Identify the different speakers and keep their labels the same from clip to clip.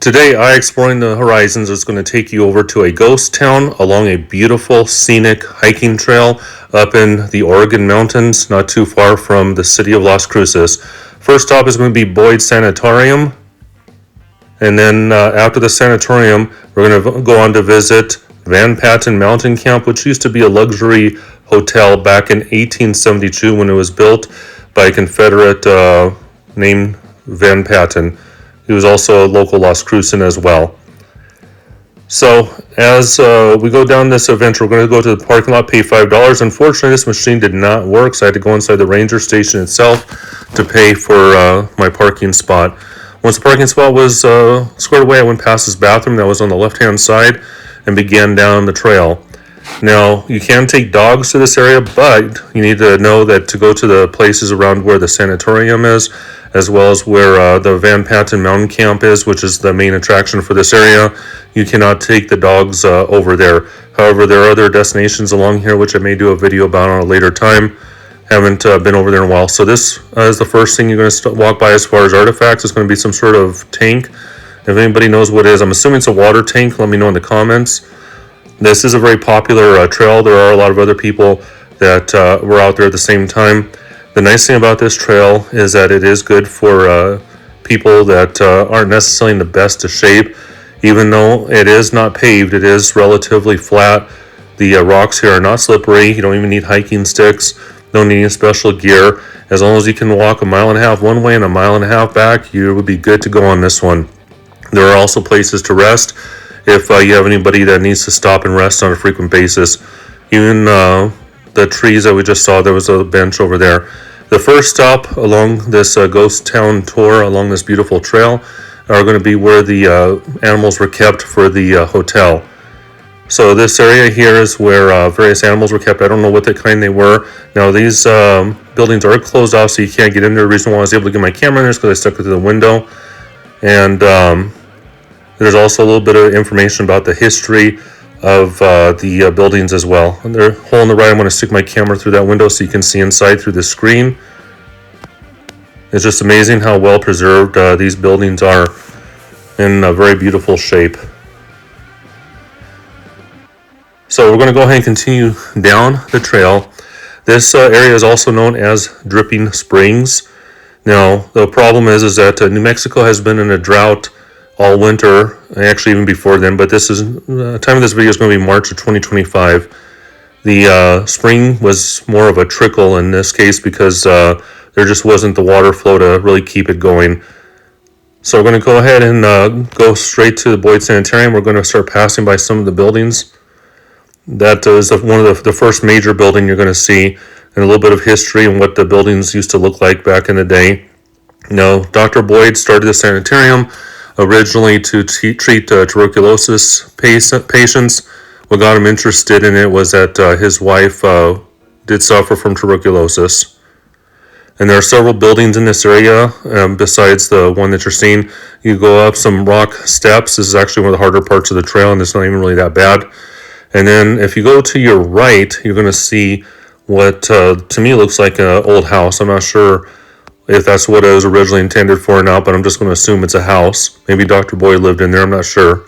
Speaker 1: Today, Exploring the Horizons is going to take you over to a ghost town along a beautiful scenic hiking trail up in the Oregon mountains, not too far from the city of Las Cruces. First stop is going to be Boyd Sanatorium, and then after the sanatorium, we're going to go on to visit Patten Mountain Camp, which used to be a luxury hotel back in 1872 when it was built by a Confederate named Van Patten. He was also a local Las Cruces as well. So as we go down this adventure, we're going to go to the parking lot, pay $5. Unfortunately, this machine did not work, so I had to go inside the ranger station itself to pay for my parking spot. Once the parking spot was squared away, I went past this bathroom that was on the left-hand side and began down the trail. Now, you can take dogs to this area, but you need to know that to go to the places around where the sanatorium is, as well as where the Van Patten Mountain Camp is, which is the main attraction for this area, you cannot take the dogs over there. However, there are other destinations along here, which I may do a video about on a later time. Haven't been over there in a while. So this is the first thing you're going to walk by as far as artifacts. It's going to be some sort of tank. If anybody knows what it is, I'm assuming it's a water tank. Let me know in the comments. This is a very popular trail. There are a lot of other people that were out there at the same time. The nice thing about this trail is that it is good for people that aren't necessarily in the best of shape. Even though it is not paved, it is relatively flat. The rocks here are not slippery. You don't even need hiking sticks. Don't need any special gear. As long as you can walk 1.5 miles one way and 1.5 miles back, you would be good to go on this one. There are also places to rest if you have anybody that needs to stop and rest on a frequent basis. Even the trees that we just saw, there was a bench over there. The first stop along this ghost town tour along this beautiful trail are going to be where the animals were kept for the hotel. So this area here is where various animals were kept. I don't know what the kind they were. Now these buildings are closed off, so you can't get in there. The reason why I was able to get my camera in there is because I stuck it to the window. And there's also a little bit of information about the history of the buildings as well. And the hole in the right, I'm going to stick my camera through that window so you can see inside through the screen. It's just amazing how well preserved these buildings are in a very beautiful shape. So we're going to go ahead and continue down the trail. This area is also known as Dripping Springs. Now, the problem is that New Mexico has been in a drought all winter, actually even before then, but this is time of this video is going to be March of 2025. The spring was more of a trickle in this case because there just wasn't the water flow to really keep it going. So we're going to go ahead and go straight to the Boyd Sanatorium. We're going to start passing by some of the buildings. That is one of the first major building you're going to see, and a little bit of history and what the buildings used to look like back in the day. Now, Dr. Boyd started the sanitarium originally to treat tuberculosis patients. What got him interested in it was that his wife did suffer from tuberculosis. And there are several buildings in this area besides the one that you're seeing. You go up some rock steps. This is actually one of the harder parts of the trail, and it's not even really that bad. And then if you go to your right, you're going to see what to me looks like an old house. I'm not sure if that's what it was originally intended for or not, but I'm just going to assume it's a house. Maybe Dr. Boyd lived in there, I'm not sure.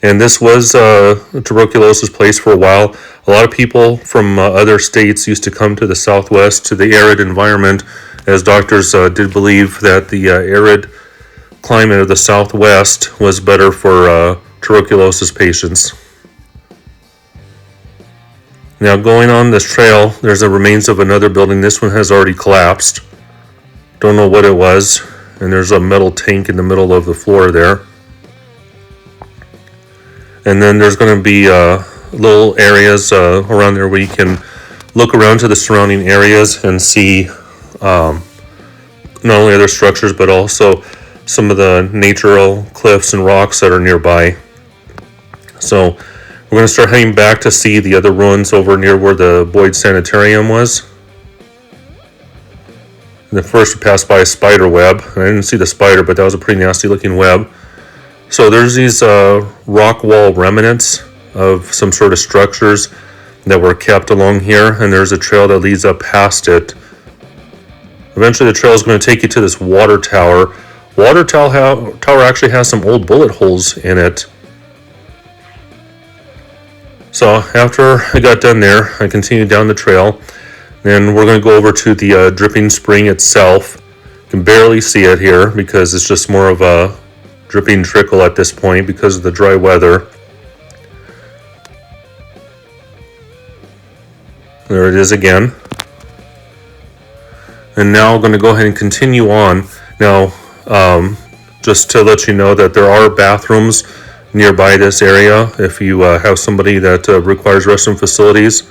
Speaker 1: And this was a tuberculosis place for a while. A lot of people from other states used to come to the Southwest, to the arid environment, as doctors did believe that the arid climate of the Southwest was better for tuberculosis patients. Now, going on this trail, there's the remains of another building. This one has already collapsed. Don't know what it was. And there's a metal tank in the middle of the floor there. And then there's going to be little areas around there where you can look around to the surrounding areas and see not only other structures, but also some of the natural cliffs and rocks that are nearby. So we're going to start heading back to see the other ruins over near where the Boyd Sanatorium was. And then first we passed by a spider web. I didn't see the spider, but that was a pretty nasty looking web. So there's these rock wall remnants of some sort of structures that were kept along here, and there's a trail that leads up past it. Eventually the trail is going to take you to this water tower water tower actually has some old bullet holes in it. So after I got done there, I continued down the trail. Then we're going to go over to the dripping spring itself. You can barely see it here because it's just more of a dripping trickle at this point because of the dry weather. There it is again. And now I'm going to go ahead and continue on. Now, just to let you know that there are bathrooms nearby this area if you have somebody that requires restroom facilities.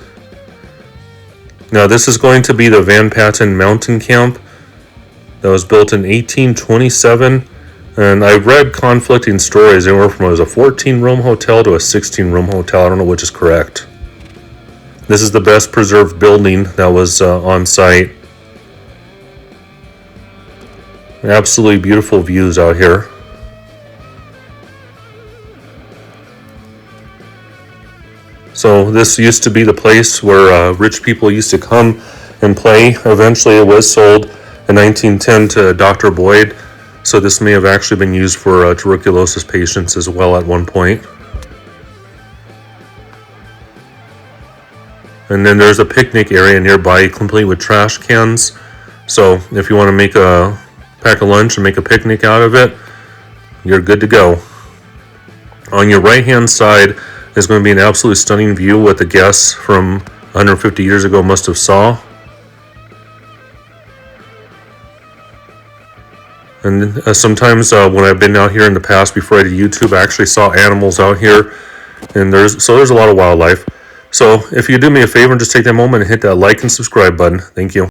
Speaker 1: Now, this is going to be the Patten Mountain Camp that was built in 1827. And I read conflicting stories anywhere from it was a 14-room hotel to a 16-room hotel. I don't know which is correct. This is the best preserved building that was on site. Absolutely beautiful views out here. So this used to be the place where rich people used to come and play. Eventually it was sold in 1910 to Dr. Boyd. So this may have actually been used for tuberculosis patients as well at one point. And then there's a picnic area nearby, complete with trash cans. So if you want to pack a lunch and make a picnic out of it, you're good to go. On your right hand side is going to be an absolutely stunning view what the guests from 150 years ago must have saw. And sometimes when I've been out here in the past before I did YouTube, I actually saw animals out here, and there's a lot of wildlife. So if you do me a favor and just take that moment and hit that like and subscribe button. Thank you.